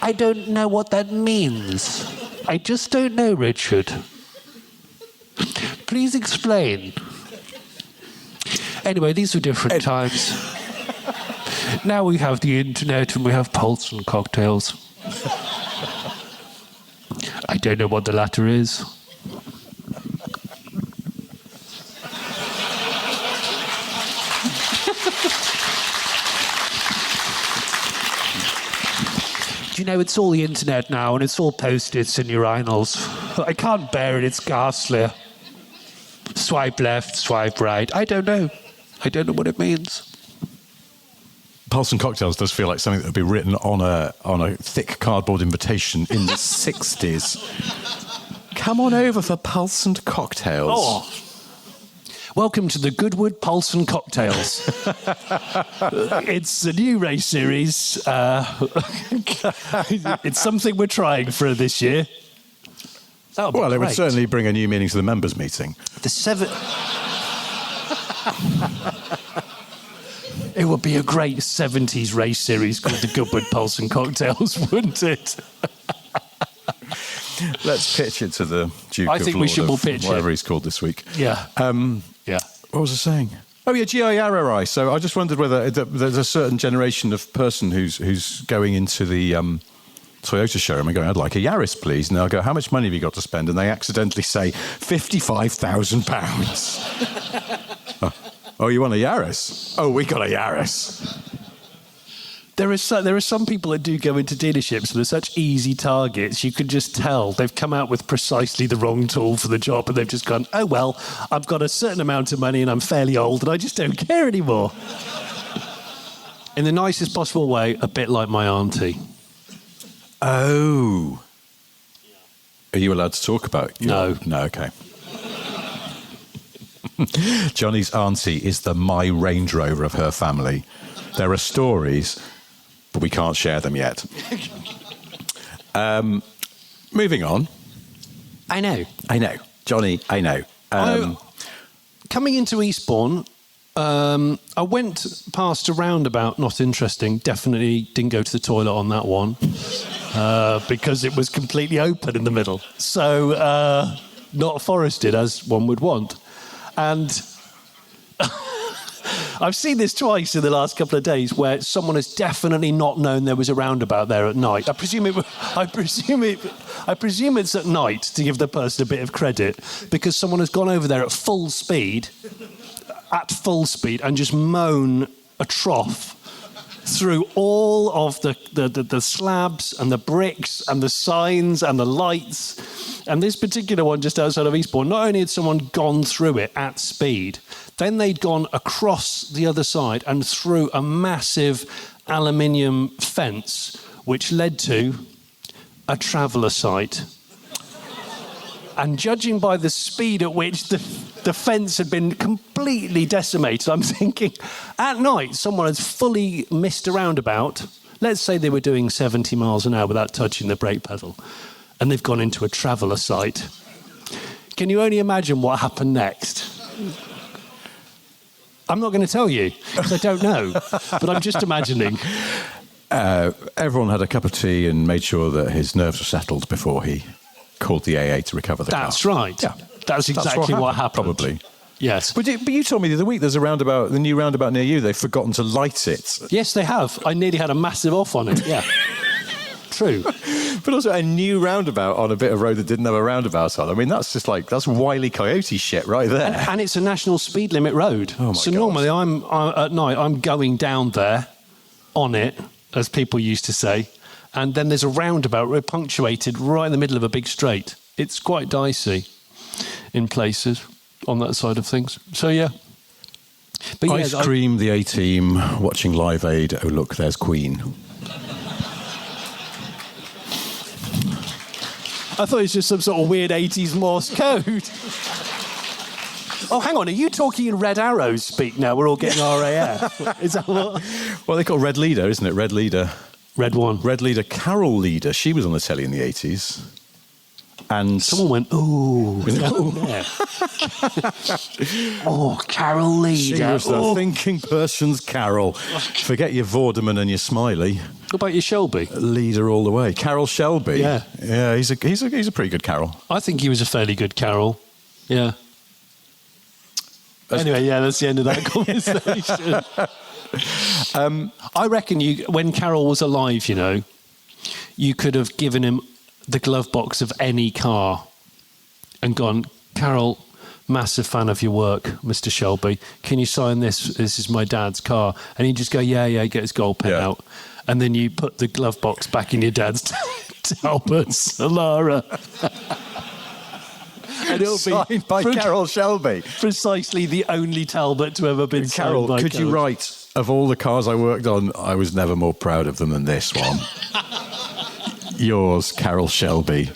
I don't know what that means. I just don't know, Richard. Please explain. Anyway, these were different times. Now we have the internet and we have pulse and cocktails. I don't know what the latter is. Do you know, it's all the internet now and it's all post-its and urinals. I can't bear it, it's ghastly. Swipe left, swipe right. I don't know. I don't know what it means. Pulse and Cocktails does feel like something that would be written on a thick cardboard invitation in the 60s. Come on over for Pulse and Cocktails. Oh. Welcome to the Goodwood Pulse and Cocktails. It's a new race series. It's something we're trying for this year. Well, it would certainly bring a new meaning to the members' meeting. It would be a great 70s race series called the Goodwood Pulse and Cocktails, wouldn't it? Let's pitch it to the Duke I of think Lord we should of pitch whatever it. he's called this week. Yeah. Yeah. What was I saying? Oh, yeah, GIRRI. So I just wondered whether there's a certain generation of person who's going into the Toyota showroom and going, I'd like a Yaris, please. And they'll go, how much money have you got to spend? And they accidentally say, £55,000. Oh, you want a Yaris? Oh, we got a Yaris. There are some people that do go into dealerships and they're such easy targets. You can just tell they've come out with precisely the wrong tool for the job and they've just gone, oh, well, I've got a certain amount of money and I'm fairly old and I just don't care anymore. In the nicest possible way, a bit like my auntie. Oh. Are you allowed to talk about No. No, okay. Johnny's auntie is the My Range Rover of her family. There are stories, but we can't share them yet. Moving on. I know. Johnny, I know. Coming into Eastbourne, I went past a roundabout, not interesting. Definitely didn't go to the toilet on that one because it was completely open in the middle. So not forested as one would want. And I've seen this twice in the last couple of days where someone has definitely not known there was a roundabout there at night. I presume it's at night to give the person a bit of credit because someone has gone over there at full speed and just mown a trough through all of the slabs and the bricks and the signs and the lights. And this particular one just outside of Eastbourne, not only had someone gone through it at speed, then they'd gone across the other side and through a massive aluminium fence, which led to a traveller site. And judging by the speed at which the fence had been completely decimated, I'm thinking, at night, someone has fully missed a roundabout. Let's say they were doing 70 miles an hour without touching the brake pedal, and they've gone into a traveller site. Can you only imagine what happened next? I'm not going to tell you, because I don't know, but I'm just imagining. Everyone had a cup of tea and made sure that his nerves were settled before he called the AA to recover the car. That's right. Yeah. That's exactly what happened. Probably. Yes. But you told me the other week there's a roundabout, the new roundabout near you, they've forgotten to light it. Yes, they have. I nearly had a massive off on it, yeah. True. But also a new roundabout on a bit of road that didn't have a roundabout on. I mean, that's just like, that's Wile E. Coyote shit right there. And it's a national speed limit road. Oh my so God. normally at night, I'm going down there on it, as people used to say, and then there's a roundabout punctuated right in the middle of a big straight. It's quite dicey in places on that side of things. So, yeah. But yeah, Ice Cream, the A-Team, watching Live Aid, oh look, there's Queen. I thought it was just some sort of weird 80s Morse code. Oh, hang on, are you talking in Red Arrow speak now? We're all getting RAF. Is that what? Well, they call Red Leader, isn't it? Red Leader. Red one. Red Leader, Carroll Leader. She was on the telly in the 80s. And Someone went, ooh. Yeah. Oh, Carroll Leader. she was the thinking person's Carol. Forget your Vorderman and your Smiley. What about your Shelby? Leader all the way. Carroll Shelby. Yeah. Yeah, he's a pretty good Carol. I think he was a fairly good Carol. Yeah. Anyway, yeah, that's the end of that conversation. I reckon when Carol was alive, you could have given him the glove box of any car and gone, Carol, massive fan of your work, Mr. Shelby. Can you sign this? This is my dad's car. And he'd just go, yeah, get his gold pen out. And then you put the glove box back in your dad's Talbot Solara. And it'll Signed by Carroll Shelby. Precisely the only Talbot to ever been Carol, signed by could you write, of all the cars I worked on, I was never more proud of them than this one. Yours, Carroll Shelby.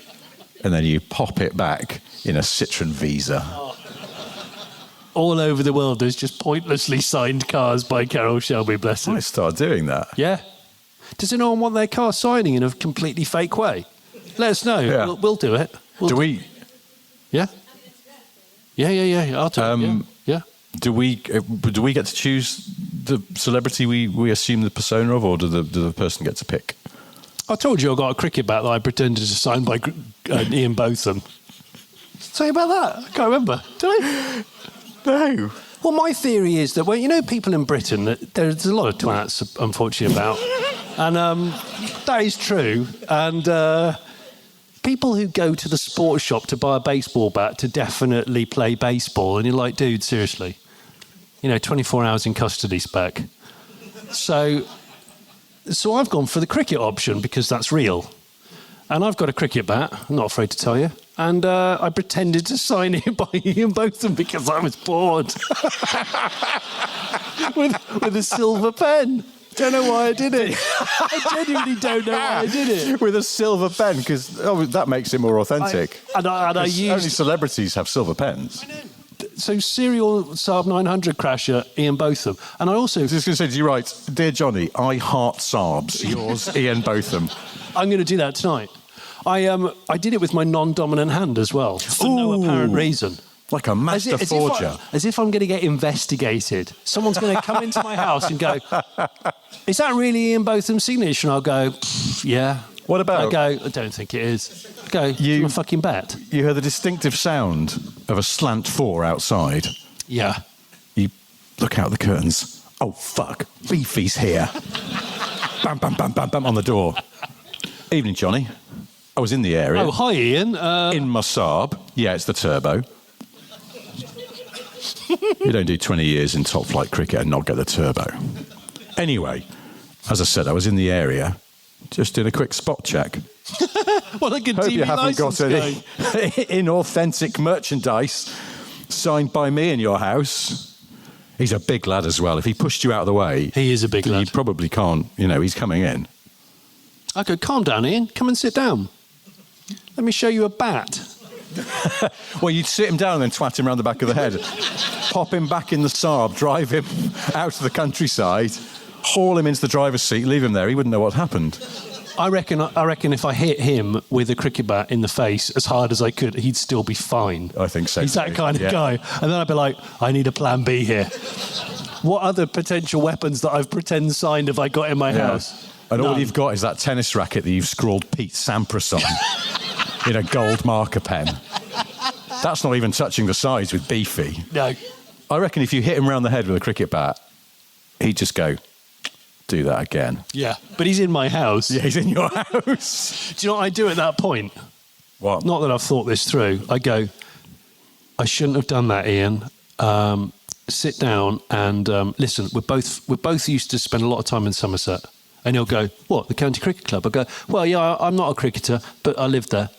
And then you pop it back in a Citroen Visa. All over the world, there's just pointlessly signed cars by Carroll Shelby, bless him. I start doing that. Yeah. Does anyone want their car signing in a completely fake way? Let us know. Yeah. We'll do it. Do we? Yeah? Yeah. I'll do it. Yeah. Do we get to choose the celebrity we assume the persona of, or do the person get to pick? I told you I got a cricket bat that I pretended to sign by Ian Botham. Say about that? I can't remember. Did I? No. Well, my theory is that, people in Britain, there's a lot of twats, unfortunately, about. And that is true. And people who go to the sports shop to buy a baseball bat to definitely play baseball, and you're like, dude, seriously. 24 hours in custody spec. So I've gone for the cricket option because that's real. And I've got a cricket bat, I'm not afraid to tell you. And I pretended to sign it by Ian Botham because I was bored. with a silver pen. Don't know why I did it. I genuinely don't know why I did it. With a silver pen, because that makes it more authentic. I used... Only celebrities have silver pens. I know. So serial Saab 900 crasher, Ian Botham. And I also... I was just going to say, do you write, Dear Johnny, I heart Saabs, yours, Ian Botham. I'm going to do that tonight. I did it with my non-dominant hand as well, for no apparent reason. Like a master forger. As if I'm going to get investigated. Someone's going to come into my house and go, is that really Ian Botham's signature? And I'll go, yeah. What about... I don't think it is. I go, you're a fucking bet. You heard the distinctive sound of a slant 4 outside. Yeah. You look out the curtains. Oh, fuck. Beefy's here. Bam, bam, bam, bam, bam on the door. Evening, Johnny. I was in the area. Oh, hi, Ian. In my Saab. Yeah, it's the turbo. You don't do 20 years in top flight cricket and not get the turbo. Anyway, as I said, I was in the area, just doing a quick spot check. What a good Hope TV you haven't licence got any guy. inauthentic merchandise signed by me in your house. He's a big lad as well. If he pushed you out of the way... He is a big lad. You probably can't, he's coming in. I go, calm down, Ian. Come and sit down. Let me show you a bat. Well, you'd sit him down and then twat him around the back of the head, pop him back in the Saab, drive him out to the countryside, haul him into the driver's seat, leave him there. He wouldn't know what happened. I reckon if I hit him with a cricket bat in the face as hard as I could, he'd still be fine. I think so. He's that kind of guy. And then I'd be like, I need a plan B here. What other potential weapons that I've pretend signed have I got in my house? And None. all you've got is that tennis racket that you've scrawled Pete Sampras on in a gold marker pen. That's not even touching the sides with beefy. No. I reckon if you hit him round the head with a cricket bat, he'd just go, do that again. Yeah. But he's in my house. Yeah, he's in your house. Do you know what I do at that point? What? Not that I've thought this through. I go, I shouldn't have done that, Ian. Sit down and listen. We're both used to spend a lot of time in Somerset. And he'll go, what, the county cricket club? I go, well, yeah, I'm not a cricketer, but I live there.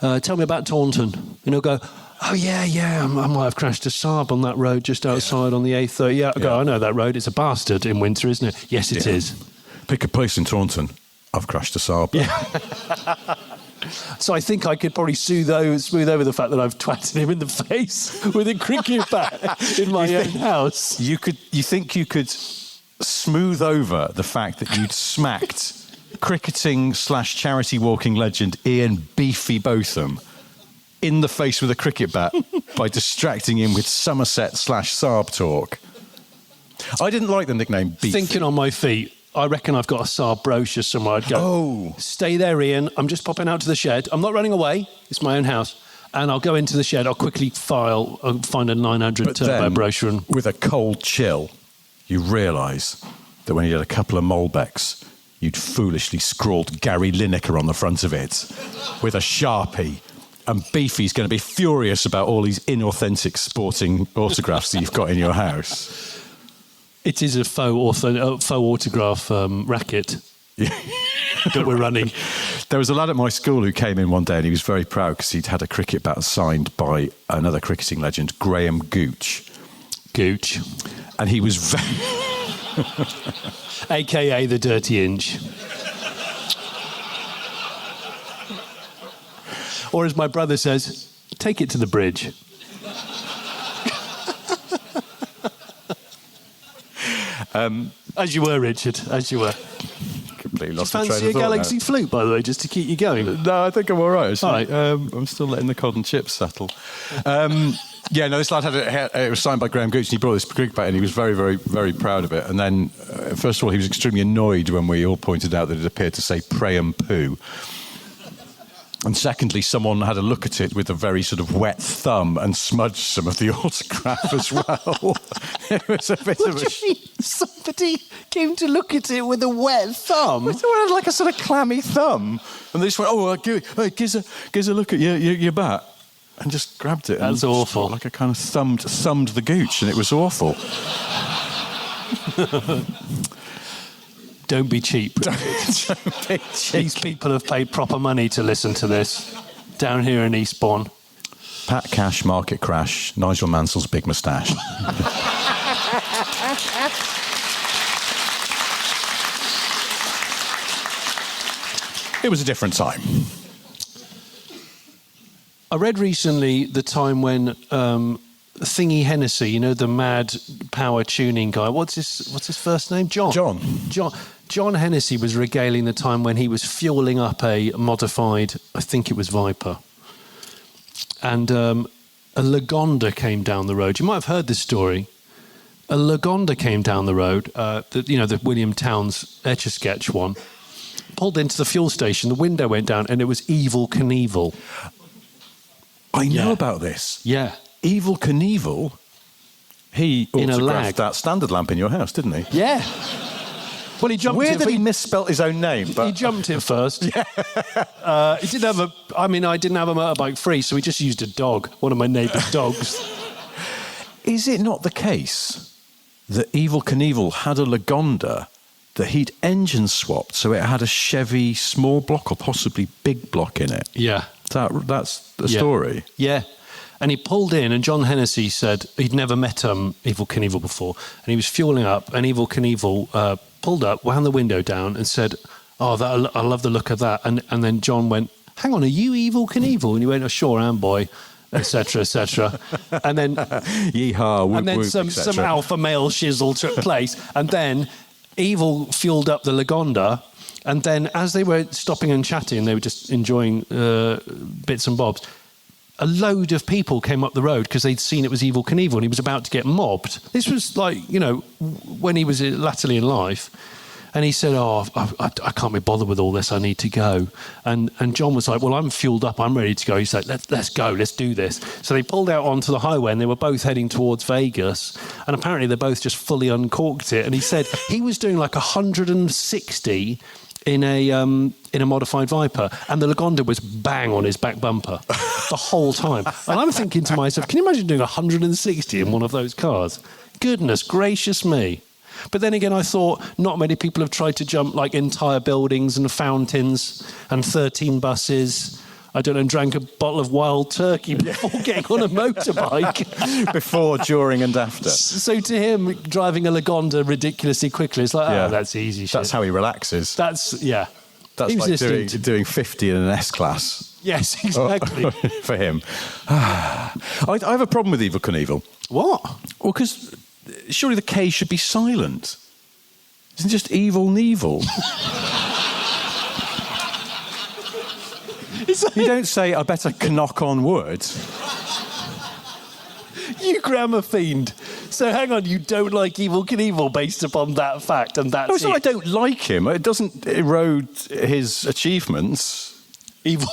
Tell me about Taunton. And he'll go, oh, yeah, I might have crashed a Saab on that road just outside on the A30. Yeah, I go, I know that road. It's a bastard in winter, isn't it? Yes, it is. Pick a place in Taunton. I've crashed a Saab. Yeah. So I think I could probably smooth over the fact that I've twatted him in the face with a cricket bat in my own house. You think you could smooth over the fact that you'd smacked cricketing/charity walking legend Ian Beefy Botham in the face with a cricket bat by distracting him with Somerset/Saab talk? I didn't like the nickname Beefy. Thinking on my feet, I reckon I've got a Saab brochure somewhere. I'd go, stay there, Ian. I'm just popping out to the shed. I'm not running away. It's my own house. And I'll go into the shed. I'll quickly find a 900 turbo brochure. And with a cold chill, you realise that when you had a couple of Molbecks, you'd foolishly scrawled Gary Lineker on the front of it with a Sharpie. And Beefy's going to be furious about all these inauthentic sporting autographs that you've got in your house. It is a faux autograph racket that we're running. There was a lad at my school who came in one day and he was very proud because he'd had a cricket bat signed by another cricketing legend, Graham Gooch. Gooch. And he was A.K.A. the Dirty Inch. Or as my brother says, take it to the bridge. As you were, Richard, as you were. Completely lost Fancy the train a of thought Galaxy now. flute, by the way, just to keep you going? No, I think I'm all right. Actually. All right. I'm still letting the cod and chips settle. This lad it was signed by Graham Gooch, and he brought this cricket bat, and he was very, very, very proud of it. And then, first of all, he was extremely annoyed when we all pointed out that it appeared to say "pray and poo." And secondly, someone had a look at it with a very sort of wet thumb and smudged some of the autograph as well. It was a bit of a... Somebody came to look at it with a wet thumb? It had like a sort of clammy thumb. And they just went, gives a look at your bat. And just grabbed it. That's and awful. Like a kind of thumbed the gooch, and it was awful. Don't be cheap. Don't be cheap. These people have paid proper money to listen to this down here in Eastbourne. Pat Cash, market crash, Nigel Mansell's big moustache. It was a different time. I read recently the time when Thingy Hennessy, you know, the mad power tuning guy. What's his first name? John Hennessy was regaling the time when he was fueling up a modified, I think it was Viper. And a Lagonda came down the road. You might have heard this story. A Lagonda came down the road, the William Towns Etch-a-Sketch one, pulled into the fuel station, the window went down, and it was Evel Knievel. I know about this. Yeah. Evel Knievel, he In a autographed lag. that standard lamp in your house, didn't he? Yeah. Well, he jumped Weird it. that he misspelt his own name, but... He jumped it first. Yeah. He didn't have I didn't have a motorbike free, so he just used a dog, one of my neighbour's dogs. Is it not the case that Evel Knievel had a Lagonda that he'd engine swapped so it had a Chevy small block or possibly big block in it? Yeah. That's the story. Yeah. And he pulled in, and John Hennessy said he'd never met Evel Knievel before, and he was fueling up, and Evel Knievel pulled up, wound the window down, and said, "Oh, I love the look of that." And then John went, hang on, are you Evel Knievel? And he went, oh, sure am, boy, etc., etc. And then, Yeehaw, whoop, and then whoop, some etc. alpha male shizzle took place. And then Evel fueled up the Lagonda. And then as they were stopping and chatting, they were just enjoying bits and bobs, a load of people came up the road because they'd seen it was Evel Knievel and he was about to get mobbed. This was like, you know, when he was latterly in life. And he said, oh, I can't be bothered with all this. I need to go. And John was like, well, I'm fueled up. I'm ready to go. He's like, let's go. Let's do this. So they pulled out onto the highway and they were both heading towards Vegas. And apparently they both just fully uncorked it. And he said he was doing like 160 in a modified Viper, and the Lagonda was bang on his back bumper the whole time. And I'm thinking to myself, can you imagine doing 160 in one of those cars? Goodness gracious me. But then again, I thought not many people have tried to jump like entire buildings and fountains and 13 buses. I don't know, and drank a bottle of wild turkey before getting on a motorbike. Before, during, and after. So to him, driving a Lagonda ridiculously quickly, it's like, oh, that's easy shit. That's how he relaxes. That's That's like doing 50 in an S-Class. Yes, exactly. For him. I have a problem with Evel Knievel. What? Well, because surely the K should be silent. Isn't it just Evel Knievel? You don't say, I better knock on wood. You grammar fiend. So hang on, you don't like Evel Knievel based upon that fact, and that's it's not I don't like him. It doesn't erode his achievements.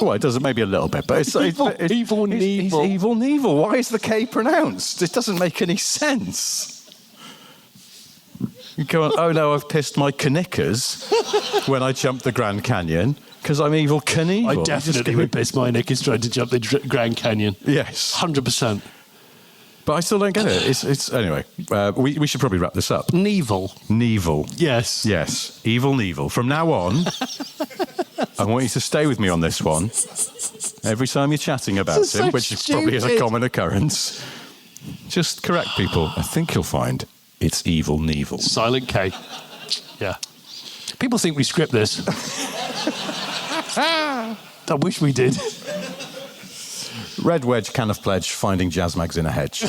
Well, it does maybe a little bit, but it's Evel Knievel. He's Evel Knievel. Why is the K pronounced? It doesn't make any sense. You go on, oh no, I've pissed my knickers when I jumped the Grand Canyon because I'm Evel Knievel. I definitely would piss my knickers trying to jump the Grand Canyon. Yes. 100%. But I still don't get it. It's anyway, we should probably wrap this up. Knievel. Yes. Evel Knievel. From now on, I want you to stay with me on this one. Every time you're chatting about him, which probably is a common occurrence, just correct people. I think you'll find it's Evel Knievel. Silent K. Yeah. People think we script this. I wish we did. Red wedge, can of pledge, finding jazz mags in a hedge.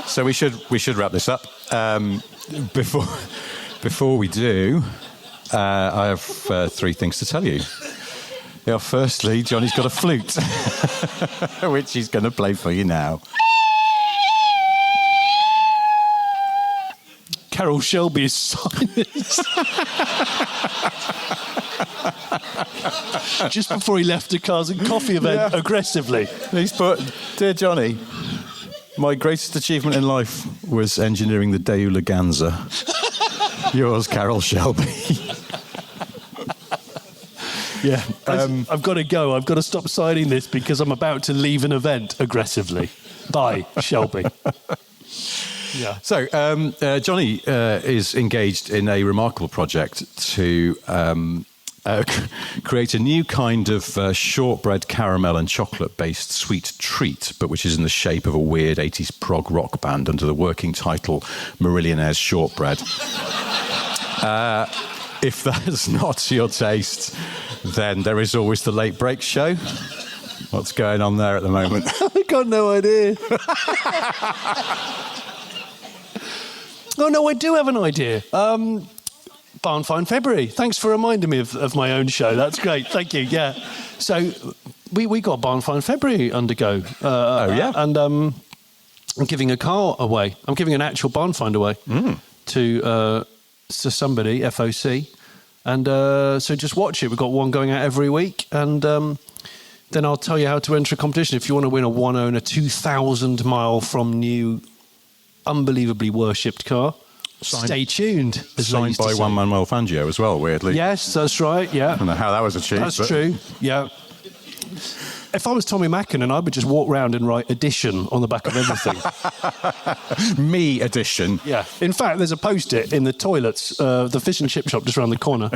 So we should wrap this up. Before we do, I have three things to tell you. Yeah, firstly, Johnny's got a flute, which he's going to play for you now. Carroll Shelby is signing this. Just before he left the Cars and Coffee event aggressively. He's put, Dear Johnny, my greatest achievement in life was engineering the Deu Laganza. Yours, Carroll Shelby. Yeah, I've got to go. I've got to stop signing this because I'm about to leave an event aggressively. Bye, Shelby. Yeah. So Johnny is engaged in a remarkable project to create a new kind of shortbread, caramel and chocolate-based sweet treat, but which is in the shape of a weird 80s prog rock band under the working title Marillionaire's Shortbread. If that's not your taste, then there is always the Late Break Show. What's going on there at the moment? I got no idea. Oh, no, I do have an idea. Barn Find February. Thanks for reminding me of my own show. That's great. Thank you. Yeah. So we got Barn Find February undergo. And I'm giving a car away. I'm giving an actual barn find away to somebody, FOC. And so just watch it. We've got one going out every week. And then I'll tell you how to enter a competition. If you want to win a one-owner, 2,000 mile from new, unbelievably worshipped car, stay tuned. Signed by one Manuel Fangio as well, weirdly. Yes, that's right, yeah. I don't know how that was achieved. That's true, yeah. If I was Tommy Mackinnon, I would just walk round and write edition on the back of everything. Me edition. Yeah. In fact, there's a post-it in the toilets, the fish and chip shop just around the corner,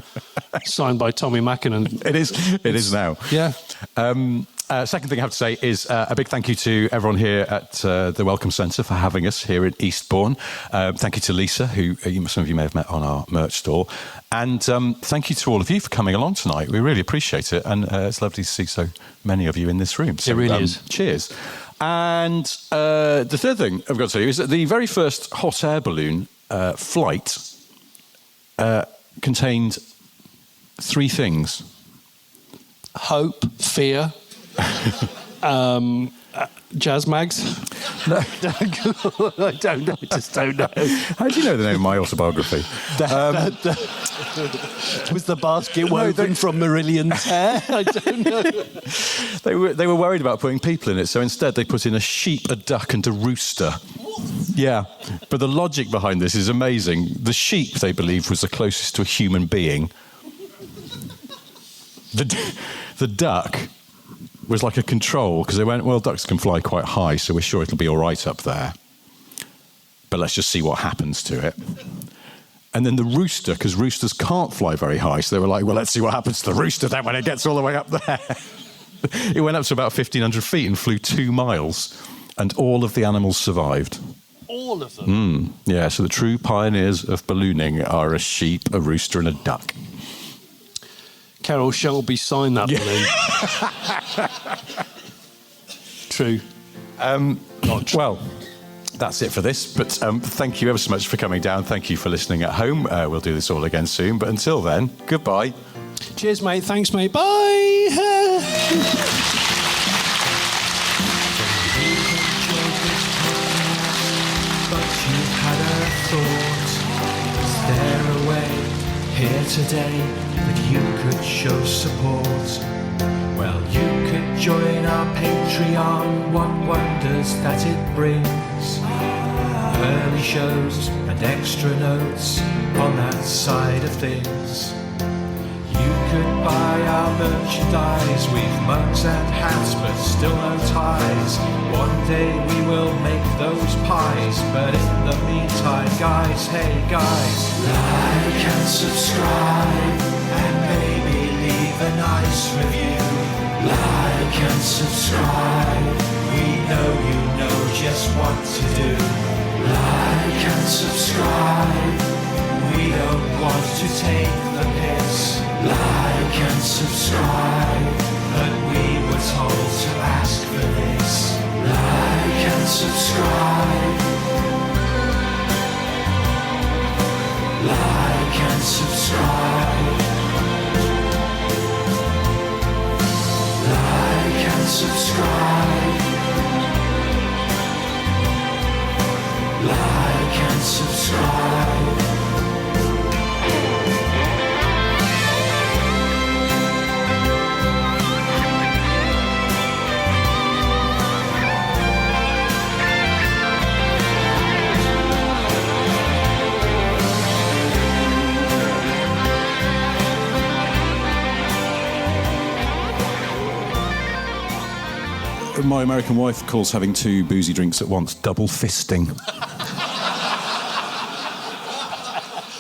signed by Tommy Mackinnon. It is now. Yeah. Second thing I have to say is a big thank you to everyone here at the Welcome Centre for having us here in Eastbourne. Thank you to Lisa, who some of you may have met on our merch store. And thank you to all of you for coming along tonight. We really appreciate it. And it's lovely to see so many of you in this room. So, it really is. Cheers. And the third thing I've got to tell you is that the very first hot air balloon flight contained 3 things. Hope, fear, jazz mags. No. I don't know. I just don't know. How do you know the name of my autobiography? Was the basket woven from Marillion's hair? I don't know. They were worried about putting people in it, so instead they put in a sheep, a duck, and a rooster. Yeah, but the logic behind this is amazing. The sheep, they believed, was the closest to a human being. The duck was like a control, because they went, well, ducks can fly quite high, so we're sure it'll be all right up there. But let's just see what happens to it. And then the rooster, because roosters can't fly very high, so they were like, well, let's see what happens to the rooster then when it gets all the way up there. It went up to about 1,500 feet and flew 2 miles, and all of the animals survived. All of them? Yeah, so the true pioneers of ballooning are a sheep, a rooster, and a duck. Carroll Shelby signed that balloon. True. Not true. Well, that's it for this. But thank you ever so much for coming down. Thank you for listening at home. We'll do this all again soon. But until then, goodbye. Cheers, mate. Thanks, mate. Bye. But you had a thought. Is there a way here today that you could show support? Well, you could join our Patreon. What wonders that it brings. Early shows and extra notes on that side of things. You could buy our merchandise. We've mugs and hats, but still no ties. One day we will make those pies, but in the meantime, guys, hey guys, like and subscribe, and maybe leave a nice review. Like and subscribe, we know you know just what to do. Like and subscribe, we don't want to take the piss. Like and subscribe, but we were told to ask for this. Like and subscribe. Like and subscribe. Like and subscribe. Like and subscribe. My American wife calls having 2 boozy drinks at once double fisting.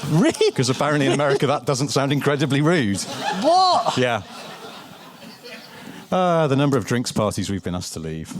Really? Because apparently in America that doesn't sound incredibly rude. What? Yeah. The number of drinks parties we've been asked to leave.